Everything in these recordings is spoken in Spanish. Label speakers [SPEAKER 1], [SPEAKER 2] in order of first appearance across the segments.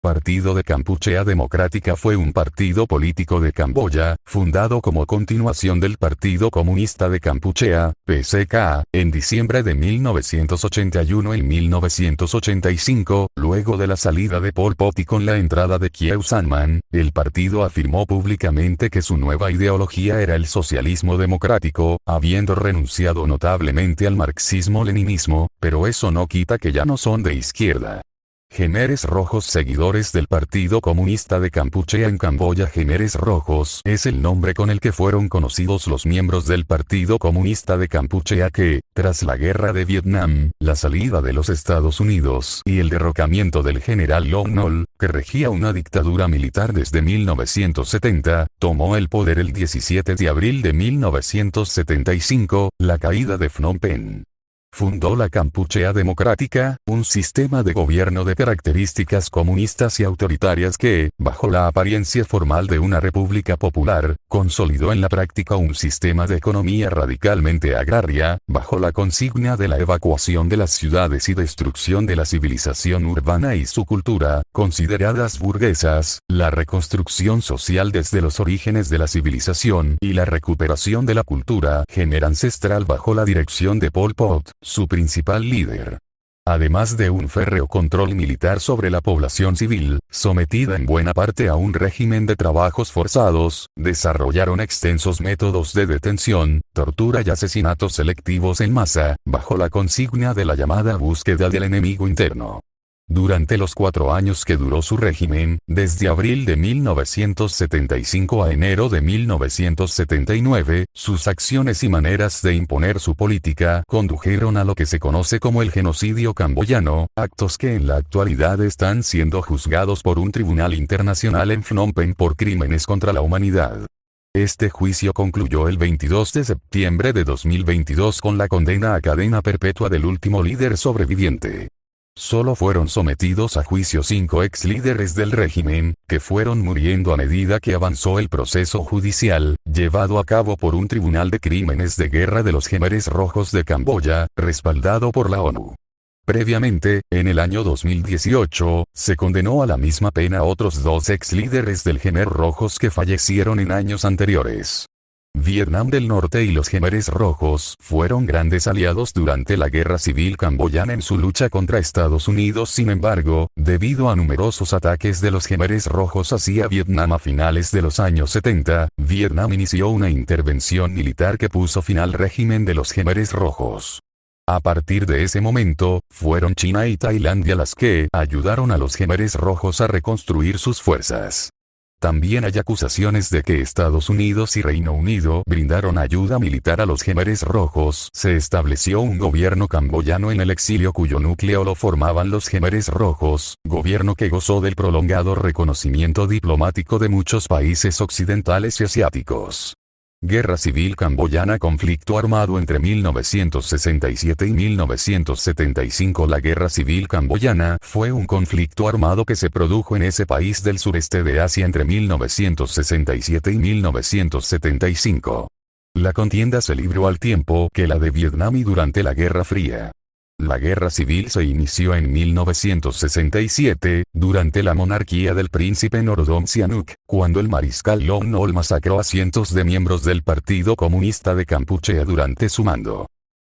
[SPEAKER 1] Partido de Kampuchea Democrática fue un partido político de Camboya, fundado como continuación del Partido Comunista de Kampuchea, PCK, en diciembre de 1981 y 1985, luego de la salida de Pol Pot y con la entrada de Khieu Sammang, el partido afirmó públicamente que su nueva ideología era el socialismo democrático, habiendo renunciado notablemente al marxismo-leninismo, pero eso no quita que ya no son de izquierda. Khmeres Rojos. Seguidores del Partido Comunista de Kampuchea en Camboya. Khmeres Rojos es el nombre con el que fueron conocidos los miembros del Partido Comunista de Kampuchea que, tras la guerra de Vietnam, la salida de los Estados Unidos y el derrocamiento del general Lon Nol, que regía una dictadura militar desde 1970, tomó el poder el 17 de abril de 1975, la caída de Phnom Penh. Fundó la Kampuchea Democrática, un sistema de gobierno de características comunistas y autoritarias que, bajo la apariencia formal de una república popular, consolidó en la práctica un sistema de economía radicalmente agraria, bajo la consigna de la evacuación de las ciudades y destrucción de la civilización urbana y su cultura, consideradas burguesas, la reconstrucción social desde los orígenes de la civilización y la recuperación de la cultura khmer ancestral bajo la dirección de Pol Pot, su principal líder. Además de un férreo control militar sobre la población civil, sometida en buena parte a un régimen de trabajos forzados, desarrollaron extensos métodos de detención, tortura y asesinatos selectivos en masa, bajo la consigna de la llamada búsqueda del enemigo interno. Durante los 4 años que duró su régimen, desde abril de 1975 a enero de 1979, sus acciones y maneras de imponer su política condujeron a lo que se conoce como el genocidio camboyano, actos que en la actualidad están siendo juzgados por un tribunal internacional en Phnom Penh por crímenes contra la humanidad. Este juicio concluyó el 22 de septiembre de 2022 con la condena a cadena perpetua del último líder sobreviviente. Solo fueron sometidos a juicio 5 ex líderes del régimen, que fueron muriendo a medida que avanzó el proceso judicial, llevado a cabo por un tribunal de crímenes de guerra de los Khmeres Rojos de Camboya, respaldado por la ONU. Previamente, en el año 2018, se condenó a la misma pena a otros 2 ex líderes del Khmer Rojos que fallecieron en años anteriores. Vietnam del Norte y los Khmeres Rojos fueron grandes aliados durante la Guerra Civil Camboyana en su lucha contra Estados Unidos. Sin embargo, debido a numerosos ataques de los Khmeres Rojos hacia Vietnam a finales de los años 70, Vietnam inició una intervención militar que puso fin al régimen de los Khmeres Rojos. A partir de ese momento, fueron China y Tailandia las que ayudaron a los Khmeres Rojos a reconstruir sus fuerzas. También hay acusaciones de que Estados Unidos y Reino Unido brindaron ayuda militar a los Khmeres Rojos. Se estableció un gobierno camboyano en el exilio cuyo núcleo lo formaban los Khmeres Rojos, gobierno que gozó del prolongado reconocimiento diplomático de muchos países occidentales y asiáticos. Guerra Civil Camboyana. Conflicto armado entre 1967 y 1975. La Guerra Civil Camboyana fue un conflicto armado que se produjo en ese país del sureste de Asia entre 1967 y 1975. La contienda se libró al tiempo que la de Vietnam y durante la Guerra Fría. La guerra civil se inició en 1967, durante la monarquía del príncipe Norodom Sihanouk, cuando el mariscal Lon Nol masacró a cientos de miembros del Partido Comunista de Kampuchea durante su mando.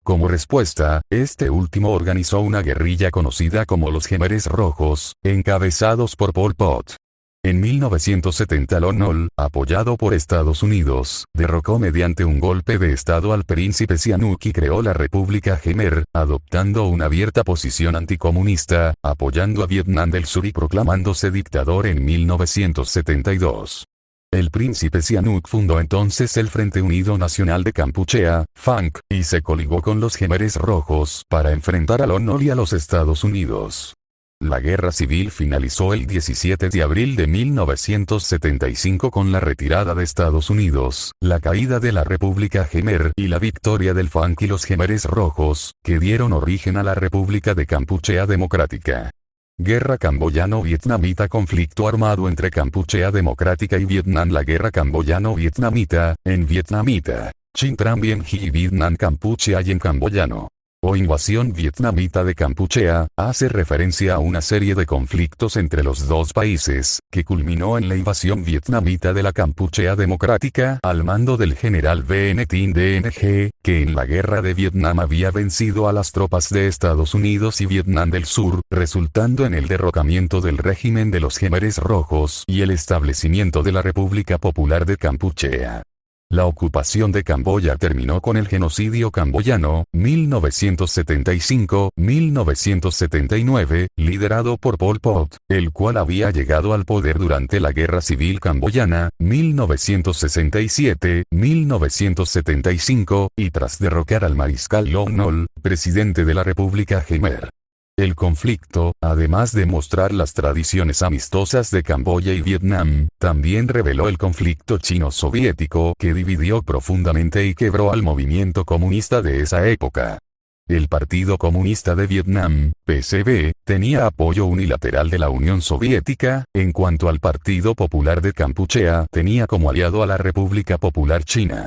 [SPEAKER 1] Como respuesta, este último organizó una guerrilla conocida como los Khmeres Rojos, encabezados por Pol Pot. En 1970 Lon Nol, apoyado por Estados Unidos, derrocó mediante un golpe de estado al príncipe Sihanouk y creó la República Khmer, adoptando una abierta posición anticomunista, apoyando a Vietnam del Sur y proclamándose dictador en 1972. El príncipe Sihanouk fundó entonces el Frente Unido Nacional de Kampuchea, FANK, y se coligó con los Khmeres Rojos para enfrentar a Lon Nol y a los Estados Unidos. La guerra civil finalizó el 17 de abril de 1975 con la retirada de Estados Unidos, la caída de la República Khmer y la victoria del FANK y los Khmeres Rojos, que dieron origen a la República de Kampuchea Democrática. Guerra camboyano-vietnamita. Conflicto armado entre Kampuchea Democrática y Vietnam. La guerra camboyano-vietnamita, en vietnamita, Chin Tram Bien Hi Vietnam Kampuchea y en camboyano. o invasión vietnamita de Kampuchea, hace referencia a una serie de conflictos entre los dos países, que culminó en la invasión vietnamita de la Kampuchea Democrática al mando del general Vn Tin Dng, que en la guerra de Vietnam había vencido a las tropas de Estados Unidos y Vietnam del Sur, resultando en el derrocamiento del régimen de los Khmeres Rojos y el establecimiento de la República Popular de Kampuchea. La ocupación de Camboya terminó con el genocidio camboyano, 1975-1979, liderado por Pol Pot, el cual había llegado al poder durante la Guerra Civil Camboyana, 1967-1975, y tras derrocar al mariscal Lon Nol, presidente de la República Khmer. El conflicto, además de mostrar las tradiciones amistosas de Camboya y Vietnam, también reveló el conflicto chino-soviético que dividió profundamente y quebró al movimiento comunista de esa época. El Partido Comunista de Vietnam, PCV, tenía apoyo unilateral de la Unión Soviética, en cuanto al Partido Popular de Kampuchea tenía como aliado a la República Popular China.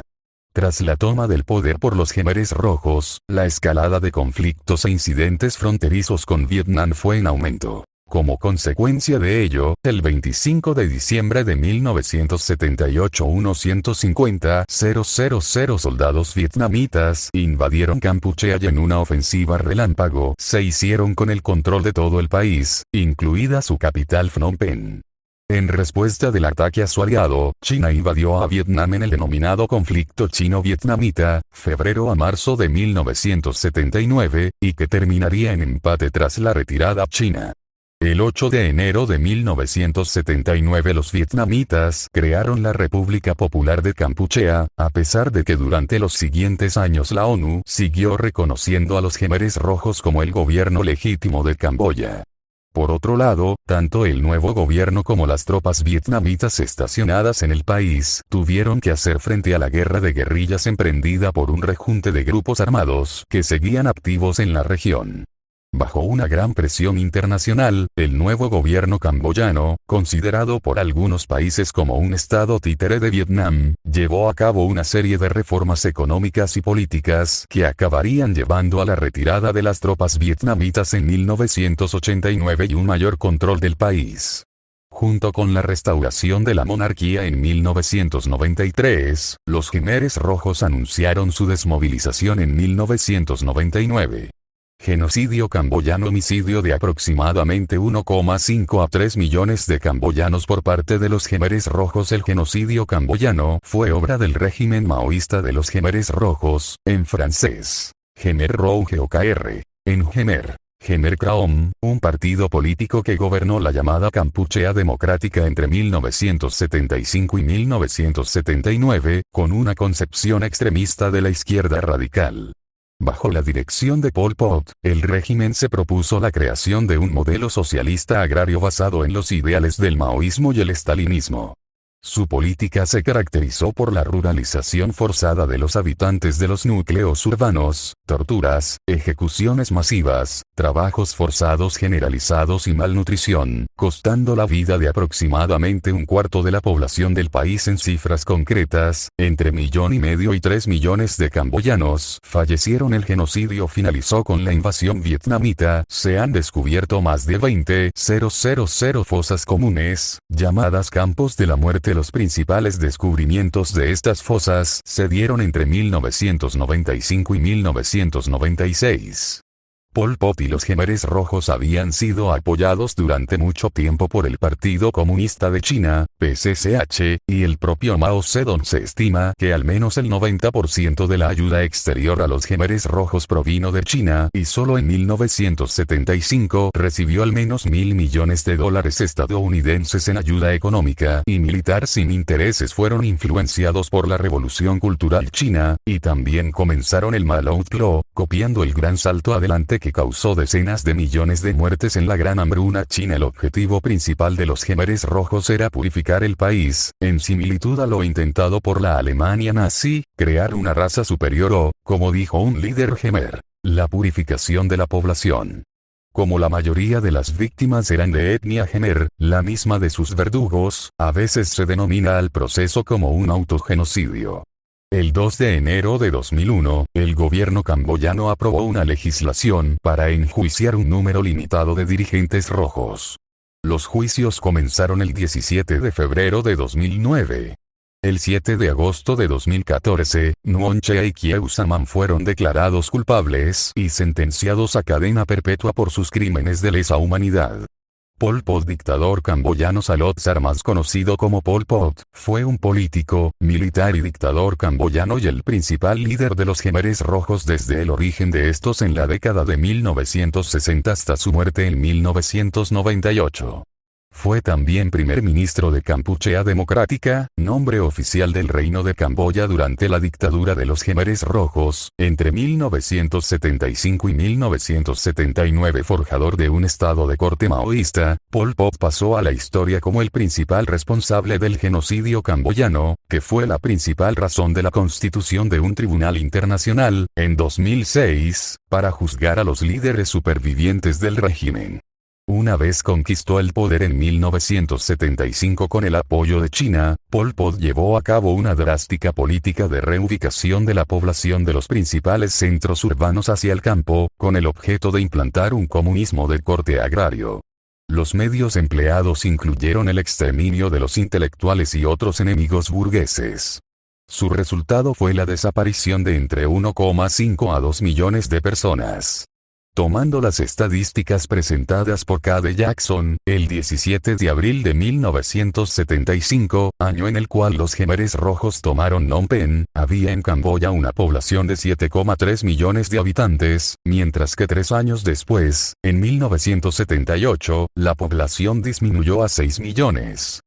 [SPEAKER 1] Tras la toma del poder por los Khmeres Rojos, la escalada de conflictos e incidentes fronterizos con Vietnam fue en aumento. Como consecuencia de ello, el 25 de diciembre de 1978 unos 150.000 soldados vietnamitas invadieron Kampuchea y en una ofensiva relámpago se hicieron con el control de todo el país, incluida su capital Phnom Penh. En respuesta del ataque a su aliado, China invadió a Vietnam en el denominado conflicto chino-vietnamita, febrero a marzo de 1979, y que terminaría en empate tras la retirada china. El 8 de enero de 1979 los vietnamitas crearon la República Popular de Kampuchea, a pesar de que durante los siguientes años la ONU siguió reconociendo a los Khmeres Rojos como el gobierno legítimo de Camboya. Por otro lado, tanto el nuevo gobierno como las tropas vietnamitas estacionadas en el país tuvieron que hacer frente a la guerra de guerrillas emprendida por un rejunte de grupos armados que seguían activos en la región. Bajo una gran presión internacional, el nuevo gobierno camboyano, considerado por algunos países como un estado títere de Vietnam, llevó a cabo una serie de reformas económicas y políticas que acabarían llevando a la retirada de las tropas vietnamitas en 1989 y un mayor control del país. Junto con la restauración de la monarquía en 1993, los Khmeres Rojos anunciaron su desmovilización en 1999. Genocidio camboyano. Homicidio de aproximadamente 1,5 a 3 millones de camboyanos por parte de los Khmeres Rojos. El genocidio camboyano fue obra del régimen maoísta de los Khmeres Rojos, en francés, Khmer Rouge o KR, en Khmer, Khmer Krom, un partido político que gobernó la llamada Kampuchea Democrática entre 1975 y 1979, con una concepción extremista de la izquierda radical. Bajo la dirección de Pol Pot, el régimen se propuso la creación de un modelo socialista agrario basado en los ideales del maoísmo y el estalinismo. Su política se caracterizó por la ruralización forzada de los habitantes de los núcleos urbanos, torturas, ejecuciones masivas, trabajos forzados generalizados y malnutrición, costando la vida de aproximadamente un cuarto de la población del país. En cifras concretas, entre 1,5 millones y 3 millones de camboyanos fallecieron. El genocidio finalizó con la invasión vietnamita. Se han descubierto más de 20.000 fosas comunes, llamadas campos de la muerte. Los principales descubrimientos de estas fosas se dieron entre 1995 y 1996. Pol Pot y los Khmeres Rojos habían sido apoyados durante mucho tiempo por el Partido Comunista de China, PCCH, y el propio Mao Zedong. Se estima que al menos el 90% de la ayuda exterior a los Khmeres Rojos provino de China, y solo en 1975 recibió al menos $1.000 millones estadounidenses en ayuda económica y militar sin intereses. Fueron influenciados por la Revolución Cultural China, y también comenzaron el Mao Tlo, copiando el gran salto adelante que causó decenas de millones de muertes en la Gran Hambruna China. El objetivo principal de los Khmeres Rojos era purificar el país, en similitud a lo intentado por la Alemania nazi, crear una raza superior o, como dijo un líder Khmer, la purificación de la población. Como la mayoría de las víctimas eran de etnia Khmer, la misma de sus verdugos, a veces se denomina al proceso como un autogenocidio. El 2 de enero de 2001, el gobierno camboyano aprobó una legislación para enjuiciar un número limitado de dirigentes rojos. Los juicios comenzaron el 17 de febrero de 2009. El 7 de agosto de 2014, Nuon Chea y Khieu Saman fueron declarados culpables y sentenciados a cadena perpetua por sus crímenes de lesa humanidad. Pol Pot, dictador camboyano Salotsar más conocido como Pol Pot, fue un político, militar y dictador camboyano y el principal líder de los Khmeres Rojos desde el origen de estos en la década de 1960 hasta su muerte en 1998. Fue también primer ministro de Kampuchea Democrática, nombre oficial del Reino de Camboya durante la dictadura de los Khmeres Rojos, entre 1975 y 1979. Forjador de un estado de corte maoísta, Pol Pot pasó a la historia como el principal responsable del genocidio camboyano, que fue la principal razón de la constitución de un tribunal internacional, en 2006, para juzgar a los líderes supervivientes del régimen. Una vez conquistó el poder en 1975 con el apoyo de China, Pol Pot llevó a cabo una drástica política de reubicación de la población de los principales centros urbanos hacia el campo, con el objeto de implantar un comunismo de corte agrario. Los medios empleados incluyeron el exterminio de los intelectuales y otros enemigos burgueses. Su resultado fue la desaparición de entre 1,5 a 2 millones de personas. Tomando las estadísticas presentadas por Cade Jackson, el 17 de abril de 1975, año en el cual los Khmeres Rojos tomaron Phnom Penh, había en Camboya una población de 7,3 millones de habitantes, mientras que 3 años después, en 1978, la población disminuyó a 6 millones.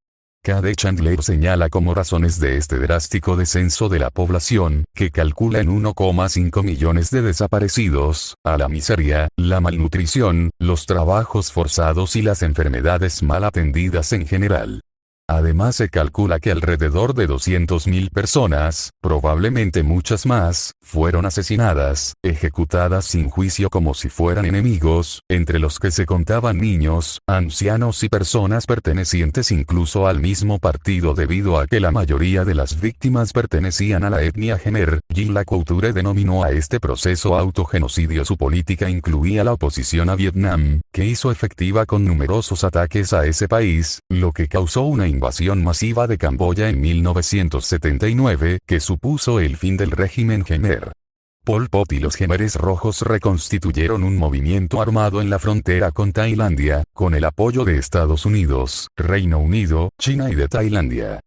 [SPEAKER 1] Cade Chandler señala como razones de este drástico descenso de la población, que calcula en 1,5 millones de desaparecidos, a la miseria, la malnutrición, los trabajos forzados y las enfermedades mal atendidas en general. Además se calcula que alrededor de 200.000 personas, probablemente muchas más, fueron asesinadas, ejecutadas sin juicio como si fueran enemigos, entre los que se contaban niños, ancianos y personas pertenecientes incluso al mismo partido debido a que la mayoría de las víctimas pertenecían a la etnia Khmer. Gila Couture denominó a este proceso autogenocidio. Su política incluía la oposición a Vietnam, que hizo efectiva con numerosos ataques a ese país, lo que causó una invasión masiva de Camboya en 1979, que supuso el fin del régimen Khmer. Pol Pot y los Khmeres Rojos reconstituyeron un movimiento armado en la frontera con Tailandia, con el apoyo de Estados Unidos, Reino Unido, China y de Tailandia.